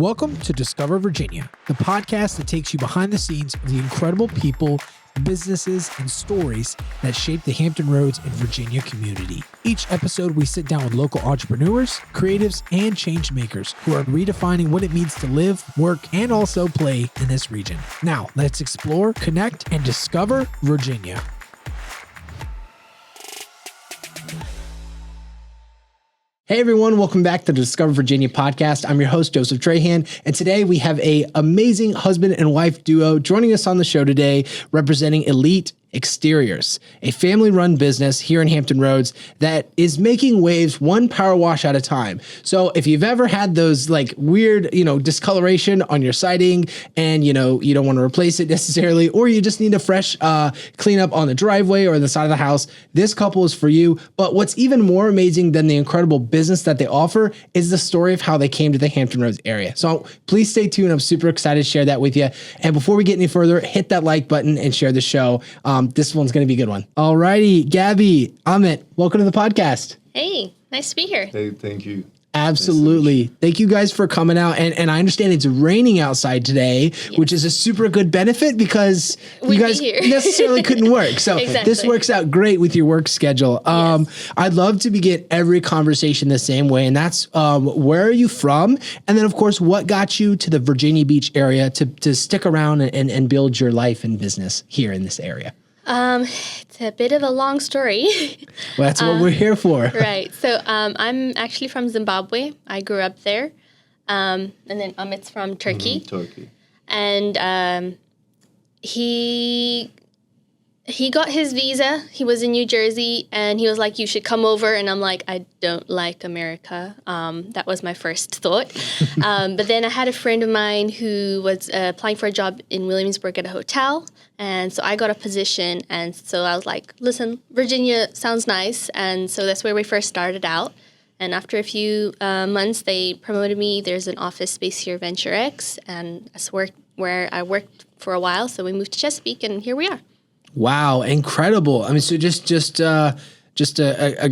Welcome to Discover Virginia, the podcast that takes you behind the scenes of the incredible people, businesses, and stories that shape the Hampton Roads and Virginia community. Each episode, we sit down with local entrepreneurs, creatives, and change makers who are redefining what it means to live, work, and also play in this region. Now, let's explore, connect, and discover Virginia. Hey everyone, welcome back to the Discover Virginia podcast. I'm your host, Joseph Trahan, and today we have an amazing husband and wife duo joining us on the show today, representing Elite Xteriors, a family-run business here in Hampton Roads that is making waves one power wash at a time. So if you've ever had those like weird, discoloration on your siding and, you don't want to replace it necessarily, or you just need a fresh cleanup on the driveway or the side of the house, this couple is for you. But what's even more amazing than the incredible business that they offer is the story of how they came to the Hampton Roads area. So please stay tuned. I'm super excited to share that with you. And before we get any further, hit that like button and share the show. This one's going to be a good one. All righty, Gaby, Ahmed, welcome to the podcast. Hey, nice to be here. Hey, thank you. Absolutely. Thank you guys for coming out. And I understand it's raining outside today, yes, which is a super good benefit because you guys necessarily couldn't work. So exactly. This works out great with your work schedule. Yes. I'd love to begin every conversation the same way. And that's where are you from? And then, of course, what got you to the Virginia Beach area to stick around and build your life and business here in this area? It's a bit of a long story. Well, that's what we're here for. Right. So I'm actually from Zimbabwe. I grew up there. And then Ahmed's from Turkey. Turkey. And he got his visa. He was in New Jersey, and he was like, you should come over. And I'm like, I don't like America. That was my first thought. But then I had a friend of mine who was applying for a job in Williamsburg at a hotel. And so I got a position. And so I was like, listen, Virginia sounds nice. And so that's where we first started out. And after a few months, they promoted me. There's an office space here, Venture X. And that's where I worked for a while. So we moved to Chesapeake, and here we are. Wow, incredible. I mean, so just a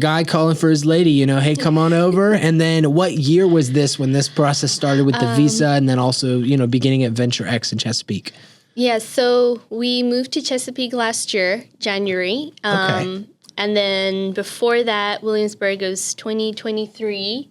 guy calling for his lady, hey, come on over. And then what year was this when this process started with the visa and then also, beginning at Venture X in Chesapeake? Yeah, so we moved to Chesapeake last year, January. Okay. And then before that, Williamsburg was 2023.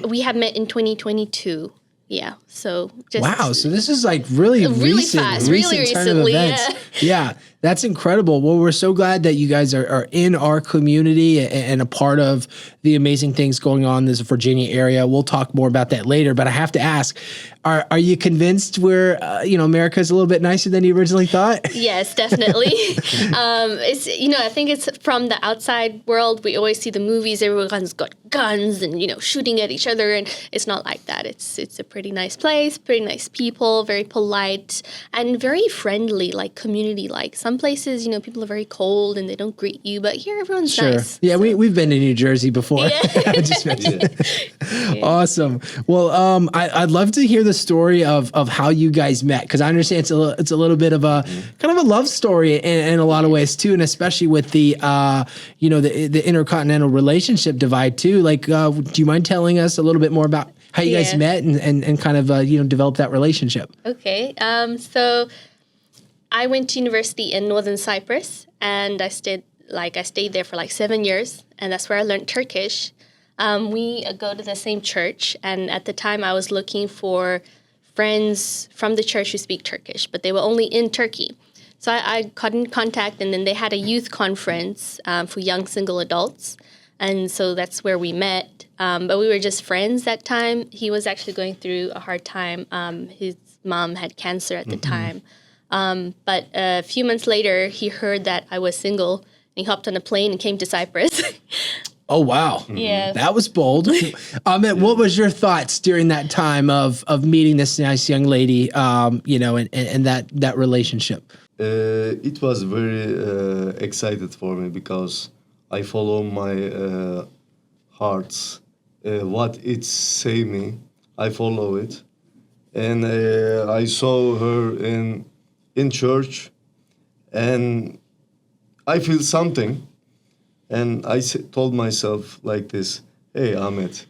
We have met in 2022. Yeah, so just... Wow, so this is like really recent, fast, recent turn of events. Yeah, that's incredible. Well, we're so glad that you guys are in our community and a part of the amazing things going on in this Virginia area. We'll talk more about that later, but I have to ask, are you convinced we're, America is a little bit nicer than you originally thought? Yes, definitely. It's, I think it's from the outside world. We always see the movies, everyone's got guns and, shooting at each other, and it's not like that. It's a pretty nice place, pretty nice people, very polite and very friendly, like community-like. Some places, people are very cold and they don't greet you, but here everyone's nice. Yeah, so. We've been to New Jersey before. Yeah. Just mentioned. Yeah. Awesome. Well, I'd love to hear the story of how you guys met, because I understand it's a little bit of a kind of a love story in a lot of ways too, and especially with the the intercontinental relationship divide too. Like, do you mind telling us a little bit more about how you guys met and kind of develop that relationship? Okay. So I went to university in Northern Cyprus, and I stayed there for like 7 years, and that's where I learned Turkish. We go to the same church, and at the time I was looking for friends from the church who speak Turkish, but they were only in Turkey. So I got in contact, and then they had a youth conference for young single adults, and so that's where we met. But we were just friends that time. He was actually going through a hard time. His mom had cancer at the time. But a few months later, he heard that I was single, and he hopped on a plane and came to Cyprus. Oh, wow. Yeah. That was bold. Ahmed, what was your thoughts during that time of meeting this nice young lady, and that relationship? It was very excited for me because I follow my hearts. What it say me, I follow it. And I saw her in church, and I feel something. And I told myself like this, hey, Ahmed,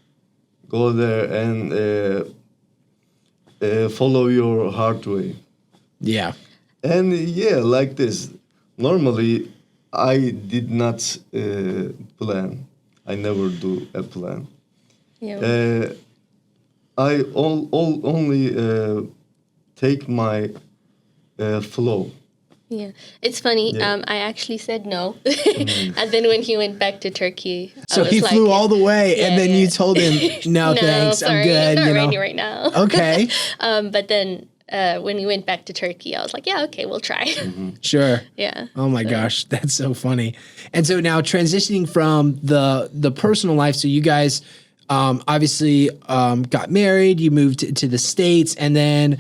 go there and follow your heart way. Yeah. And yeah, like this. Normally, I did not plan. I never do a plan. Yeah. I only take my flow. Yeah, it's funny. Yeah. I actually said no, and then when he went back to Turkey, So I was he like, flew all the way, Yeah, and then yeah. you told him, "No, "No, thanks, sorry, I'm good." not You know. ready right now." Okay, But then when he went back to Turkey, I was like, "Yeah, okay, we'll try." sure. Yeah. Oh my gosh, that's so funny. And so now transitioning from the personal life, so you guys obviously got married, you moved to the States, and then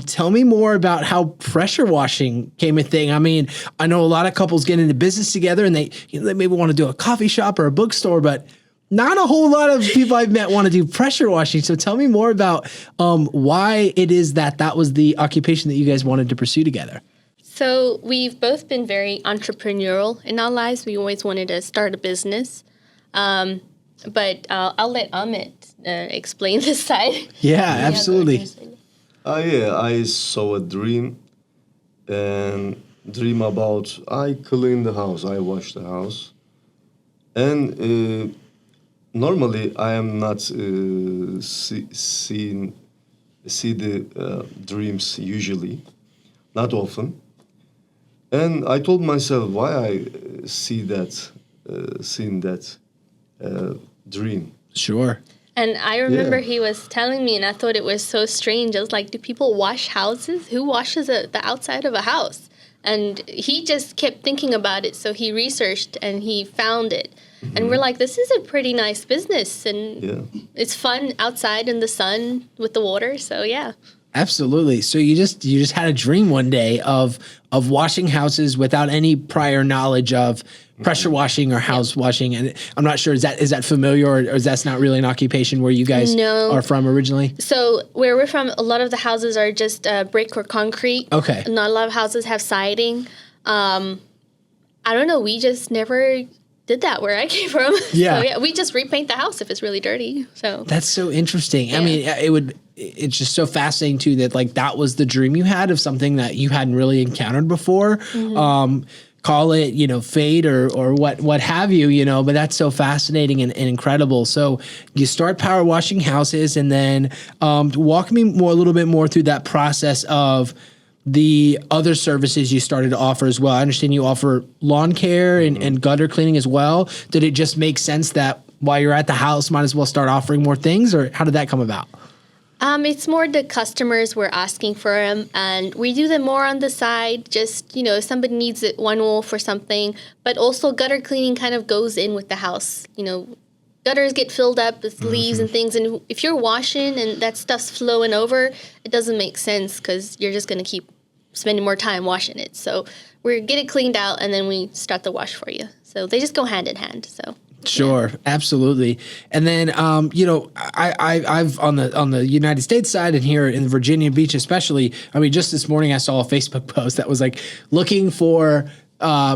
tell me more about how pressure washing came a thing. I mean, I know a lot of couples get into business together and they maybe want to do a coffee shop or a bookstore, but not a whole lot of people I've met want to do pressure washing. So tell me more about why it is that was the occupation that you guys wanted to pursue together. So we've both been very entrepreneurial in our lives. We always wanted to start a business. But I'll let Ahmed explain this side. Yeah, absolutely. Yeah, I saw a dream and dream about I clean the house, I wash the house. And normally I am not see the dreams usually, not often. And I told myself why I seen that dream. Sure. And I remember Yeah. he was telling me, and I thought it was so strange. I was like, do people wash houses? Who washes the outside of a house? And he just kept thinking about it. So he researched and he found it. And we're like, this is a pretty nice business. And Yeah. it's fun outside in the sun with the water. So, yeah. Absolutely. So you just had a dream one day of washing houses without any prior knowledge of pressure washing or house washing, and I'm not sure is that familiar or is that not really an occupation where you guys No. are from originally? So where we're from, a lot of the houses are just brick or concrete. Okay. Not a lot of houses have siding. I don't know. We just never did that where I came from. Yeah. So, yeah, we just repaint the house if it's really dirty. So That's so interesting. I mean, it's just so fascinating too that like that was the dream you had of something that you hadn't really encountered before. Call it, fate or what have you, but that's so fascinating and incredible. So you start power washing houses, and then walk me a little bit more through that process of the other services you started to offer as well. I understand you offer lawn care and gutter cleaning as well. Did it just make sense that while you're at the house, might as well start offering more things, or how did that come about? it's more the customers were asking for them, and we do them more on the side. Just if somebody needs it, one wall for something, but also gutter cleaning kind of goes in with the house. Gutters get filled up with leaves and things, and if you're washing and that stuff's flowing over, it doesn't make sense because you're just going to keep spending more time washing it. So we get it cleaned out, and then we start the wash for you. So they just go hand in hand. So. Sure, absolutely. And then, I've on the United States side and here in Virginia Beach, especially. I mean, just this morning I saw a Facebook post that was like looking for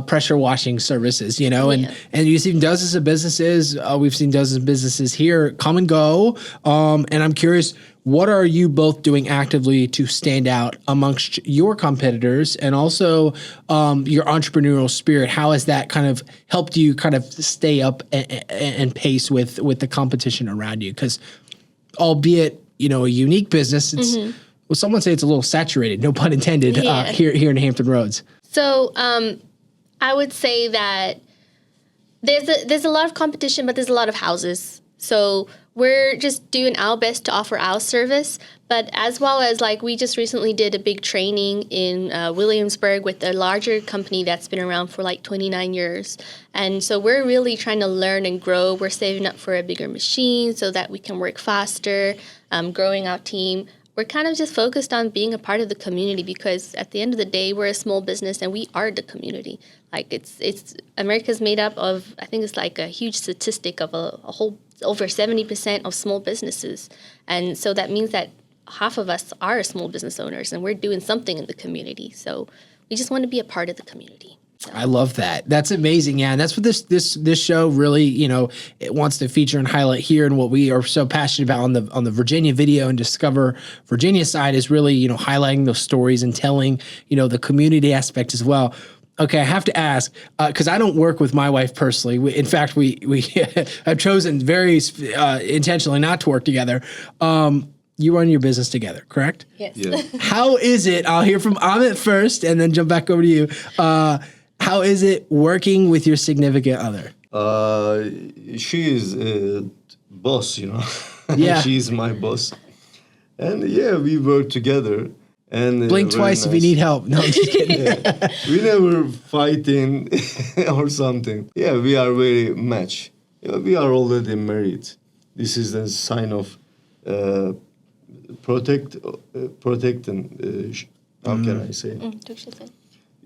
pressure washing services, and you've seen dozens of businesses. We've seen dozens of businesses here come and go. And I'm curious, what are you both doing actively to stand out amongst your competitors, and also your entrepreneurial spirit? How has that kind of helped you kind of stay up and pace with the competition around you? Because albeit, a unique business, it's, well, someone say it's a little saturated, no pun intended, here in Hampton Roads. So I would say that there's a lot of competition, but there's a lot of houses. So we're just doing our best to offer our service, but as well as we just recently did a big training in Williamsburg with a larger company that's been around for 29 years. And so we're really trying to learn and grow. We're saving up for a bigger machine so that we can work faster, growing our team. We're kind of just focused on being a part of the community, because at the end of the day, we're a small business and we are the community. It's America's made up of, I think it's a huge statistic of a whole over 70% of small businesses. And so that means that half of us are small business owners and we're doing something in the community. So we just want to be a part of the community. I love that. That's amazing. Yeah. And that's what this show really, it wants to feature and highlight here. And what we are so passionate about on the Virginia video and Discover Virginia side is really, highlighting those stories and telling, the community aspect as well. Okay, I have to ask, because I don't work with my wife personally. In fact, we have chosen very intentionally not to work together. You run your business together, correct? Yes. Yeah. How is it? I'll hear from Ahmed first and then jump back over to you. How is it working with your significant other? She is a boss, Yeah. She's my boss. And yeah, we work together. And Blink very twice if you nice. need help. No, I'm just kidding. We never fighting or something. Yeah, we are very match. We are already married. This is a sign of protecting. How can I say? Türkçesi.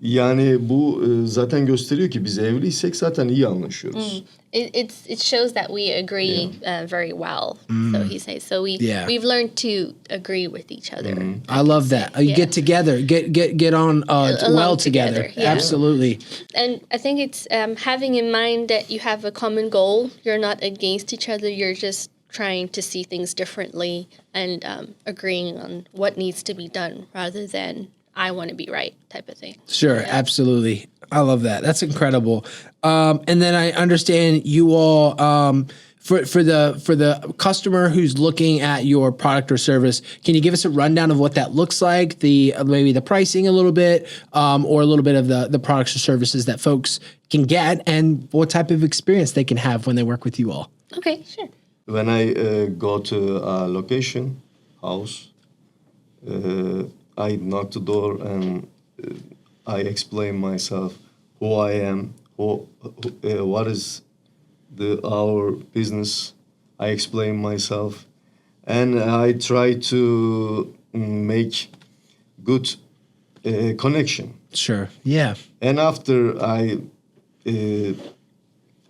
Yani bu zaten gösteriyor ki biz evliysek zaten iyi anlaşıyoruz. It shows that we agree very well. So he says. So we've learned to agree with each other. I love that. You get together, get on well together. Yeah. Absolutely. And I think it's having in mind that you have a common goal. You're not against each other. You're just trying to see things differently and agreeing on what needs to be done rather than I want to be right type of thing. Sure, absolutely. I love that. That's incredible. And then I understand you all for the customer who's looking at your product or service. Can you give us a rundown of what that looks like? Maybe the pricing a little bit, or a little bit of the products or services that folks can get, and what type of experience they can have when they work with you all. Okay, sure. When I go to a location, house, I knock the door and I explain myself, who I am, what is our business. I explain myself, and I try to make good connection. Sure. Yeah. And after I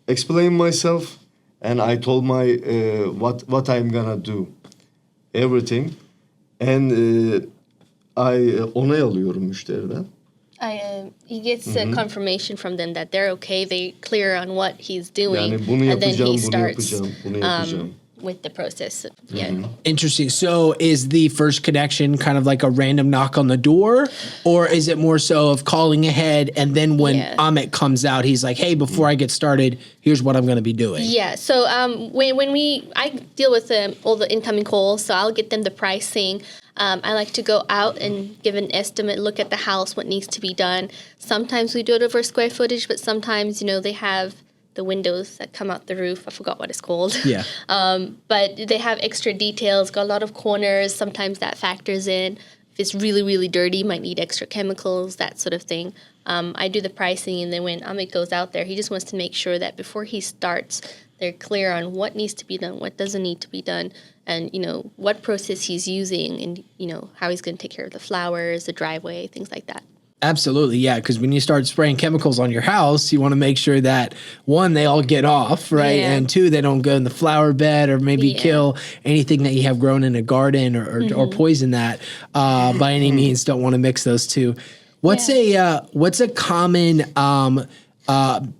explain myself, and I told my what I'm gonna do, everything, and I onay alıyorum müşteriden. He gets a confirmation from them that they're okay. They clear on what he's doing, Yani bunu and then yapacağım, he bunu starts yapacağım, bunu yapacağım. with the process. Yeah. Interesting. So is the first connection kind of like a random knock on the door, or is it more so of calling ahead and then when Ahmed comes out, he's like, hey, before I get started, here's what I'm going to be doing. Yeah. So when I deal with all the incoming calls, so I'll get them the pricing. I like to go out and give an estimate, look at the house, what needs to be done. Sometimes we do it over square footage, but sometimes, they have the windows that come out the roof. I forgot what it's called. Yeah. But they have extra details, got a lot of corners. Sometimes that factors in. If it's really, really dirty, might need extra chemicals, that sort of thing. I do the pricing, and then when Ahmed goes out there, he just wants to make sure that before he starts, they're clear on what needs to be done, what doesn't need to be done, and, what process he's using and, how he's going to take care of the flowers, the driveway, things like that. Absolutely, yeah, because when you start spraying chemicals on your house, you want to make sure that, one, they all get off, right? Yeah. And two, they don't go in the flower bed or maybe kill anything that you have grown in a garden or poison that by any means. Don't want to mix those two. What's a common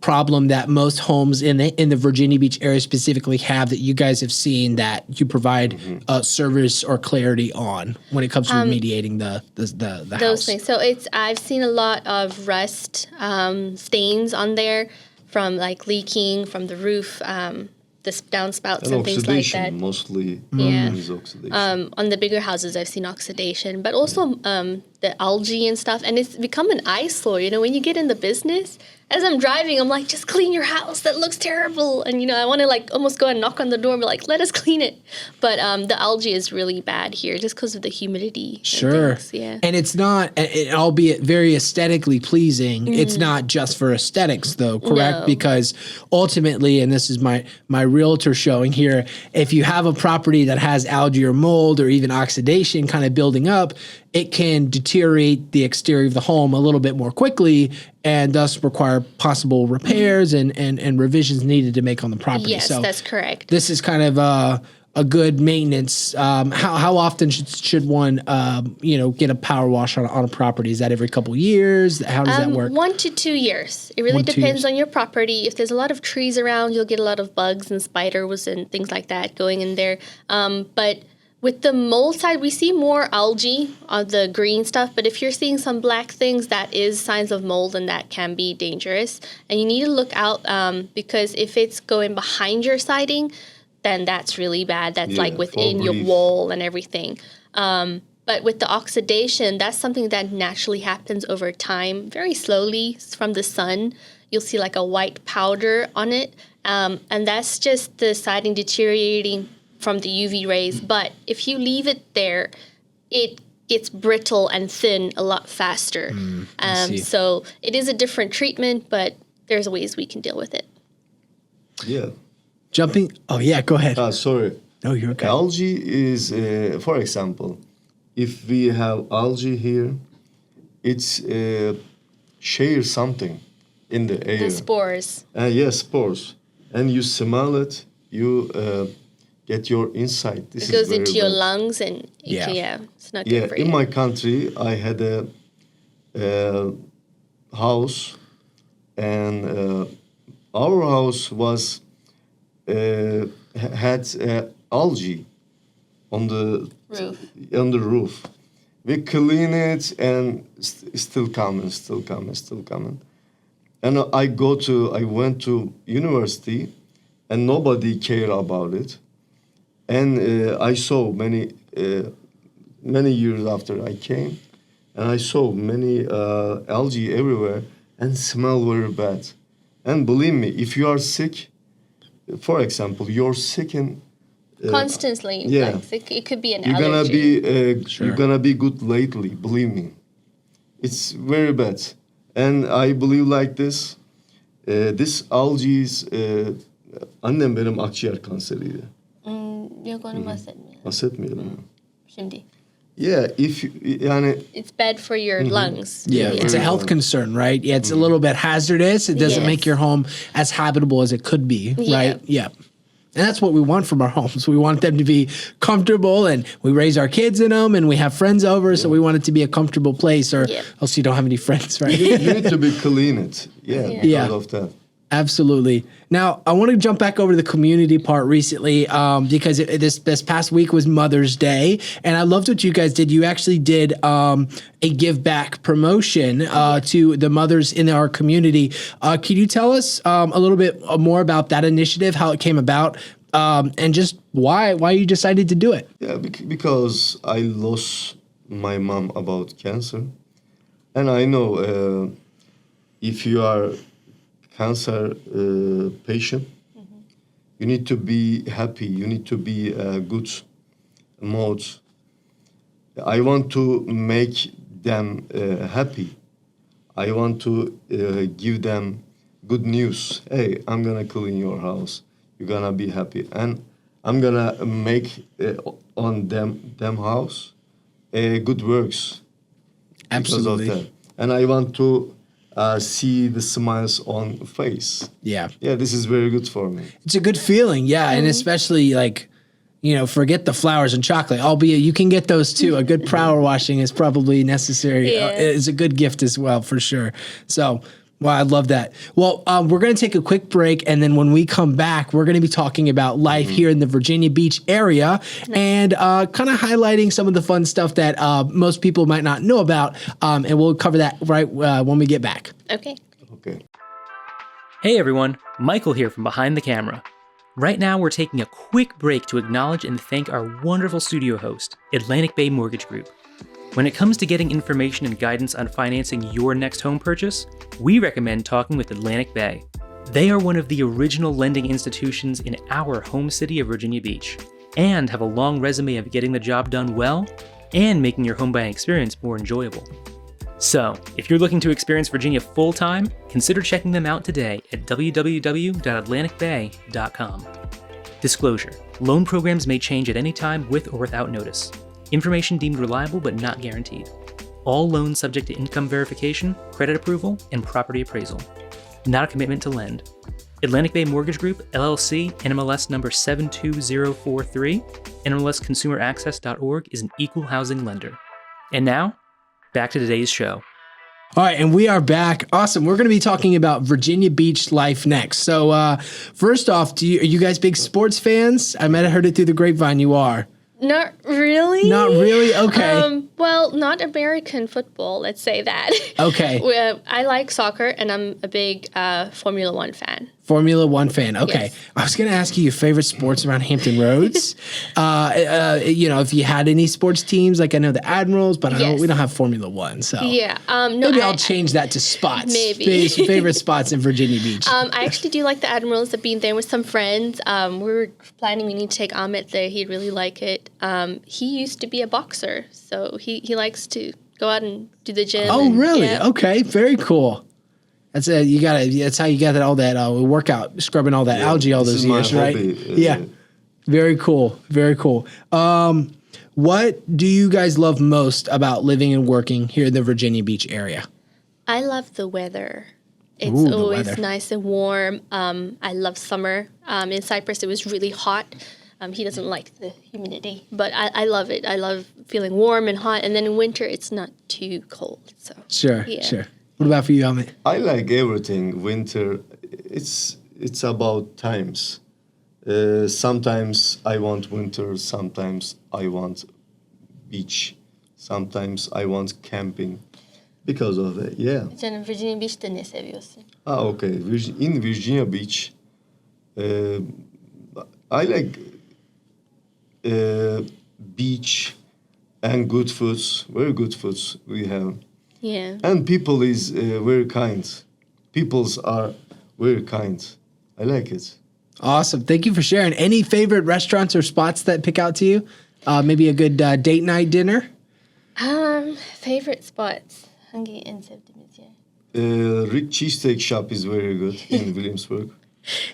problem that most homes in the Virginia Beach area specifically have that you guys have seen that you provide service or clarity on when it comes to remediating the Those house? things. So I've seen a lot of rust stains on there from like leaking from the roof, the downspouts and things like that. Mostly is oxidation. On the bigger houses, I've seen oxidation, but also the algae and stuff. And it's become an eyesore. When you get in the business, as I'm driving, I'm like, just clean your house. That looks terrible. And, I want to like almost go and knock on the door and be like, let us clean it. But the algae is really bad here just because of the humidity. Sure. And things. Yeah. And it's not, albeit very aesthetically pleasing, it's not just for aesthetics though, correct? No. Because ultimately, and this is my realtor showing here, if you have a property that has algae or mold or even oxidation kind of building up, it can deteriorate the exterior of the home a little bit more quickly and thus require possible repairs and revisions needed to make on the property. Yes, that's correct. This is kind of a a good maintenance? How often should one, get a power wash on a property? Is that every couple years? How does that work? 1 to 2 years. It really 1 to 2 depends years. on your property. If there's a lot of trees around, you'll get a lot of bugs and spiders and things like that going in there. But with the mold side, we see more algae on the green stuff. But if you're seeing some black things, that is signs of mold, and that can be dangerous. And you need to look out because if it's going behind your siding, then that's really bad. That's like within your wall and everything. But with the oxidation, that's something that naturally happens over time, very slowly from the sun. You'll see like a white powder on it. And that's just the siding deteriorating from the UV rays. But if you leave it there, it gets brittle and thin a lot faster. So it is a different treatment, but there's ways we can deal with it. Yeah. Jumping. Oh, yeah, go ahead. Sorry. No, you're okay. Algae is, for example, if we have algae here, it's share something in the air. The spores. Yes, spores. And you smell it, you get your insight. This It goes is very into your bad. lungs, and it's not good for you. In my country, I had a house, and our house was had algae on the roof. We clean it, and still coming. And I went to university, and nobody cared about it. And I saw many years after I came, and I saw many algae everywhere, and smell very bad. And believe me, if you are sick, for example, you're sick and Constantly. yeah. Like, it could be an you're allergy. you're gonna be good lately. Believe me, it's very bad. And I believe like this. This algae is annem benim akciğer kanseriydi. Yok onu bahsetmiyorum. Bahsetmeyelim mi? Şimdi. Yeah, yani It's bad for your lungs. Yeah, it's a health concern, right? Yeah, it's a little bit hazardous. It doesn't make your home as habitable as it could be, right? Yeah. And that's what we want from our homes. We want them to be comfortable, and we raise our kids in them, and we have friends over, so we want it to be a comfortable place, or else you don't have any friends, right? you need to be clean it. Because of that. Absolutely. Now, I want to jump back over to the community part recently because this past week was Mother's Day, and I loved what you guys did. You actually did a give back promotion to the mothers in our community. Can you tell us a little bit more about that initiative, how it came about, and just why you decided to do it? Yeah, because I lost my mom about cancer, and I know if you are cancer patient, you need to be happy. You need to be good mode. I want to make them happy. I want to give them good news. Hey, I'm gonna clean your house. You're gonna be happy, and I'm gonna make on them house good works. Absolutely. Because of that. And I want to see the smiles on face. Yeah, this is very good for me. It's a good feeling, and especially forget the flowers and chocolate, albeit you can get those too. A good power washing is probably necessary. It's a good gift as well, for sure. So, well, I love that. Well, we're going to take a quick break, and then when we come back, we're going to be talking about life here in the Virginia Beach area and kind of highlighting some of the fun stuff that most people might not know about, and we'll cover that right when we get back. Okay. Hey everyone, Michael here from behind the camera. Right now we're taking a quick break to acknowledge and thank our wonderful studio host, Atlantic Bay Mortgage Group. When it comes to getting information and guidance on financing your next home purchase, we recommend talking with Atlantic Bay. They are one of the original lending institutions in our home city of Virginia Beach, and have a long resume of getting the job done well and making your home buying experience more enjoyable. So, if you're looking to experience Virginia full-time, consider checking them out today at www.atlanticbay.com. Disclosure: loan programs may change at any time with or without notice. Information deemed reliable but not guaranteed. All loans subject to income verification, credit approval, and property appraisal. Not a commitment to lend. Atlantic Bay Mortgage Group, LLC, NMLS number 72043, NMLSconsumeraccess.org is an equal housing lender. And now, back to today's show. All right, and we are back. Awesome. We're going to be talking about Virginia Beach life next. So first off, are you guys big sports fans? I might have heard it through the grapevine. You are. Not really. Not really? Okay. Well, not American football, let's say that. Okay. I like soccer, and I'm a big Formula One fan. Formula One fan. Okay. Yes. I was going to ask you your favorite sports around Hampton Roads. If you had any sports teams, like I know the Admirals, but we don't have Formula One. So yeah. Maybe I'll change that to spots. Maybe. Favorite spots in Virginia Beach. I actually do like the Admirals. I've been there with some friends. We were planning we need to take Ahmed there. He'd really like it. He used to be a boxer, so he likes to go out and do the gym. Oh, really? Yeah. Okay. Very cool. That's how you got all that workout, scrubbing all that algae all those years, right? Yeah. Very cool. Very cool. What do you guys love most about living and working here in the Virginia Beach area? I love the weather. It's Ooh, always weather. nice and warm. I love summer. In Cyprus, it was really hot. He doesn't like the humidity, but I love it. I love feeling warm and hot. And then in winter, it's not too cold. So Sure. yeah. Sure. What about for you, Ahmed? I like everything. Winter, it's about times. Sometimes I want winter. Sometimes I want beach. Sometimes I want camping. Because of that, yeah. Sen Virginia Beach'te ne seviyorsun? Okay. In Virginia Beach, I like beach and good foods. Very good foods we have. Yeah. And people is very kind. Peoples are very kind. I like it. Awesome. Thank you for sharing. Any favorite restaurants or spots that pick out to you? Maybe a good date night dinner? Favorite spots. Hangi en sevdiğiniz yer? Rick Cheesesteak Shop is very good in Williamsburg.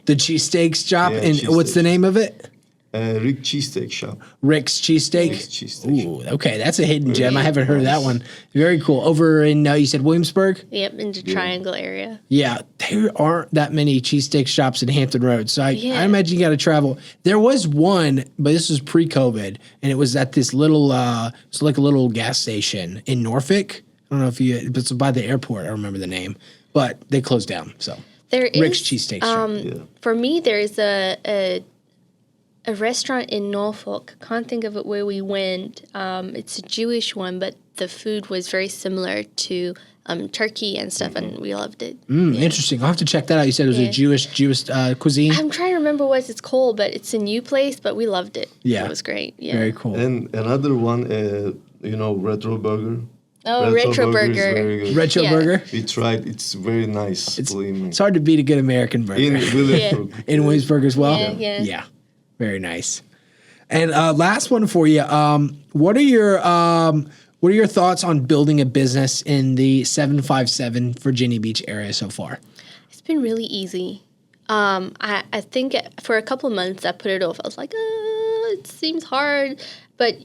The cheesesteak shop? Yeah, and what's the cheesesteaks. name of it? Rick Cheesesteak Shop. Rick's Cheesesteak? Rick's Cheesesteak Shop. Ooh, okay. That's a hidden gem. I haven't heard of that nice. one. Very cool. Over in, you said Williamsburg? Yep, in the Triangle area. Yeah, there aren't that many cheesesteak shops in Hampton Roads. So I imagine you got to travel. There was one, but this was pre-COVID, and it was at this little, it's like a little gas station in Norfolk. I don't know if it's by the airport. I remember the name, but they closed down. So There is Rick's Cheesesteak Shop. For me, there is a restaurant in Norfolk. Can't think of it where we went. It's a Jewish one, but the food was very similar to turkey and stuff, and we loved it. Interesting. I'll have to check that out. You said it was a Jewish cuisine. I'm trying to remember what it's called, but it's a new place, but we loved it. Yeah. It was great. Yeah. Very cool. And another one, Retro Burger. Oh, Retro Is Burger. very good. Retro Yeah. Burger. We tried. It's very nice. Believe me. It's hard to beat a good American burger. In Williamsburg. In Williamsburg as well? Yeah. Yeah. Very nice. And last one for you. What are your thoughts on building a business in the 757 Virginia Beach area so far? It's been really easy. I think for a couple of months I put it off. I was like, it seems hard. But,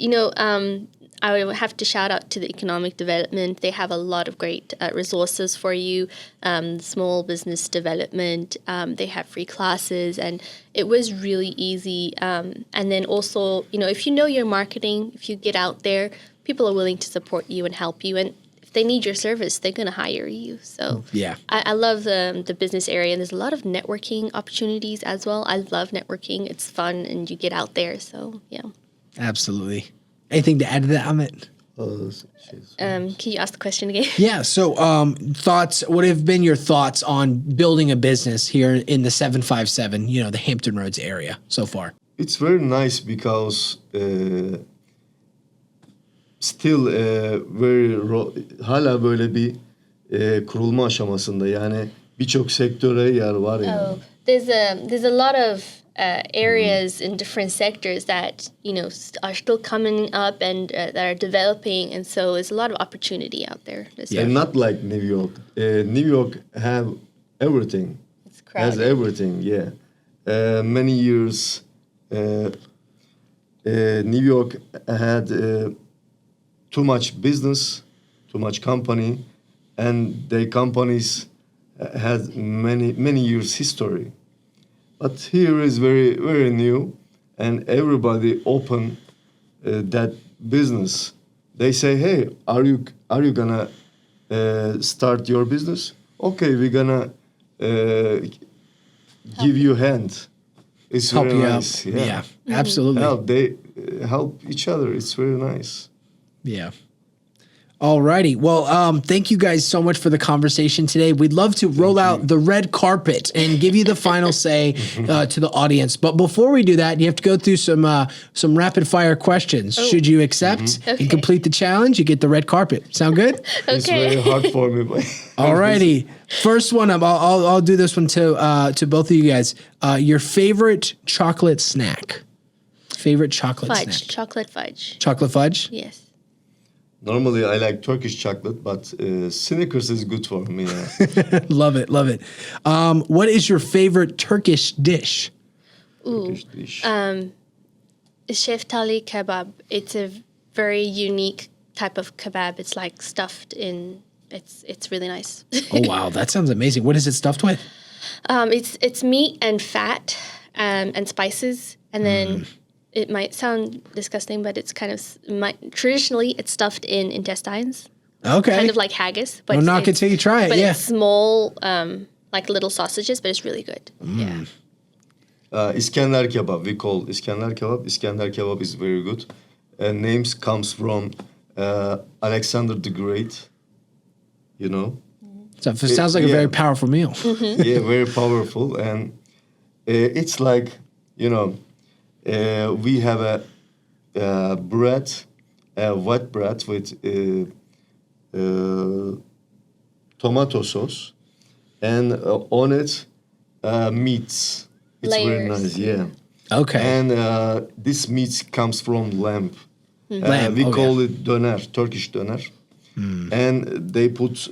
I would have to shout out to the economic development. They have a lot of great resources for you, small business development. They have free classes, and it was really easy. And then also, if you know your marketing, if you get out there, people are willing to support you and help you. And if they need your service, they're going to hire you. So Yeah. I love the business area. And there's a lot of networking opportunities as well. I love networking. It's fun, and you get out there. So, yeah. Absolutely. Anything to add to that, Ahmed? Can you ask the question again? Yeah. So, thoughts. What have been your thoughts on building a business here in the 757? The Hampton Roads area so far. It's very nice because still hala böyle bir kurulma aşamasında, yani birçok sektöre yer var yani. Oh, there's a lot of areas in different sectors that are still coming up and that are developing, and so there's a lot of opportunity out there. And not like New York. New York have everything. It's crowded. Has everything, yeah. Many years, New York had too much business, too much company, and their companies had many years history. But here is very, very new, and everybody open that business. They say, "Hey, are you gonna start your business? Okay, we're gonna give you hand." It's Help very you nice. out. Yeah, absolutely. Help. They help each other. It's very nice. Yeah. All righty. Well, thank you guys so much for the conversation today. We'd love to roll out the red carpet and give you the final say to the audience. But before we do that, you have to go through some rapid fire questions. Should you accept and complete the challenge, you get the red carpet. Sound good? It's very hard for me. But All righty. First one up. I'll do this one to both of you guys. Your favorite chocolate snack. Favorite chocolate Fudge, snack. chocolate fudge. Chocolate fudge. Yes. Normally, I like Turkish chocolate, but Snickers is good for me. Yeah. Love it. Love it. What is your favorite Turkish dish? Turkish dish. Sheftali kebab. It's a very unique type of kebab. It's like stuffed in. It's really nice. Oh, wow. That sounds amazing. What is it stuffed with? It's meat and fat and spices, and then it might sound disgusting, but it's kind of traditionally it's stuffed in intestines, Okay. kind of like haggis. But Don't knock it till you try it. But Yeah. it's small, like little sausages, but it's really good. Yeah. Iskender kebab. We call Iskender kebab. Iskender kebab is very good. Names comes from Alexander the Great. You know. So it sounds like a very powerful meal. Yeah, very powerful, and it's like, you know, we have a bread, wet bread with tomato sauce, and on it meats. It's very Layers. nice, yeah. Okay. And this meat comes from lamb. Lamb, We oh, call it döner, Turkish döner. And they put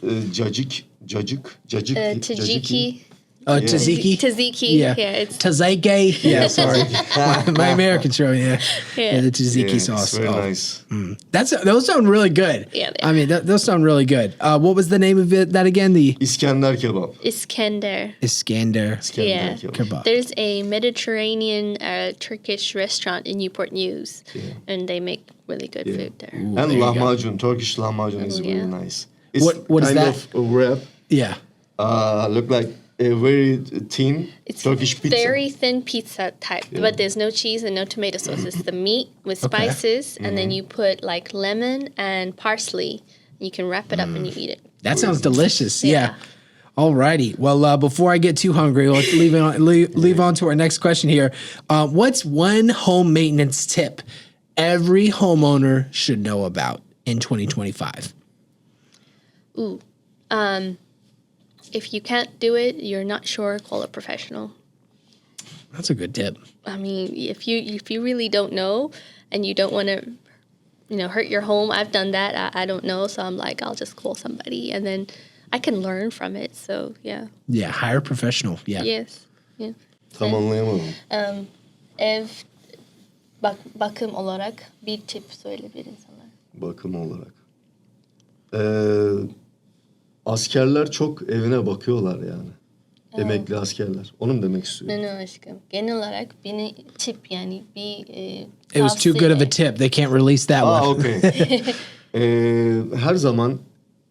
cacık. Tzatziki. Oh, tzatziki? Tzatziki. Yeah. It's Tzatziki. Yeah, sorry. my American show, yeah. Yeah. The tzatziki Yeah, sauce. it's very Oh. nice. Those sound really good. Yeah, they I mean, those sound really good. What was the name of it? That again? The İskender kebab. Iskender. Iskender. İskender Yeah. kebab. Kebab. There's a Mediterranean Turkish restaurant in Newport News, and they make really good food there. And there you go. lahmacun, Turkish lahmacun is yeah. very nice. It's What is kind that? of a wrap. Yeah. Look like a very thin It's Turkish pizza. very thin pizza type, but there's no cheese and no tomato sauce. It's the meat with spices, and then you put like lemon and parsley. You can wrap it up and you eat it. That sounds delicious. Yeah. Yeah. All righty. Well, before I get too hungry, let's leave on to our next question here. What's one home maintenance tip every homeowner should know about in 2025? If you can't do it, you're not sure, call a professional. That's a good tip. I mean, if you really don't know and you don't want to, hurt your home, I've done that. I don't know, so I'm like, I'll just call somebody, and then I can learn from it. So yeah. Yeah, hire a professional. Yeah. Yes. Yeah. Tam anlayamadım. Ev bakım olarak bir tip söyle bir insanlar. Bakım olarak. Askerler çok evine bakıyorlar yani. Emekli askerler. Onu mu demek istiyorum? No aşkım. Genel olarak bir tip yani bir It was too good of a tip. They can't release that one. Okay. Her zaman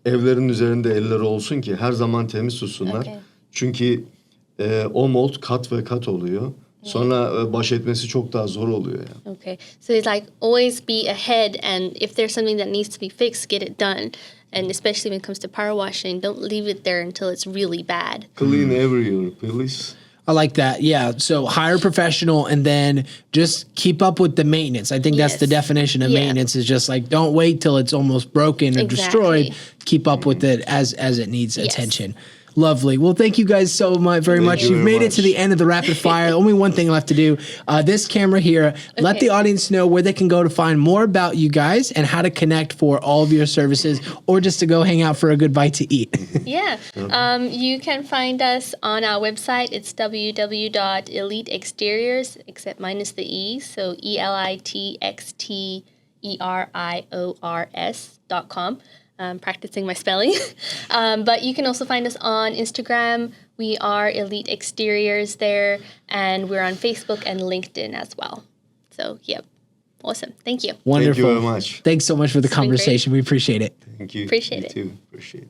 evlerin üzerinde elleri olsun ki her zaman temiz tutsunlar. Okay. Çünkü o mold kat ve kat oluyor. Sonra baş etmesi çok daha zor oluyor yani. Okay. So it's like always be ahead, and if there's something that needs to be fixed, get it done. And especially when it comes to power washing, don't leave it there until it's really bad. Clean every year, please. I like that. Yeah. So hire a professional and then just keep up with the maintenance. I think that's the Yes. definition of Yeah. maintenance is just like don't wait till it's almost broken or destroyed. Exactly. Keep up with it as it needs attention. Lovely. Well, thank you guys so much, very much. you You've very made it to much. the end of the rapid fire. Only one thing left to do. This camera here. Let the audience know where they can go to find more about you guys and how to connect for all of your services, or just to go hang out for a good bite to eat. Yeah. You can find us on our website. It's www.elitexteriors, except minus the E. So ELITXTERIORS.com. Practicing my spelling. But you can also find us on Instagram. We are Elite Exteriors there, and we're on Facebook and LinkedIn as well. So, yep. Awesome. Thank you. Wonderful. Thank you very much. Thanks so much for the It's been great. conversation. We appreciate it. Thank you. Appreciate You it. too. Appreciate it.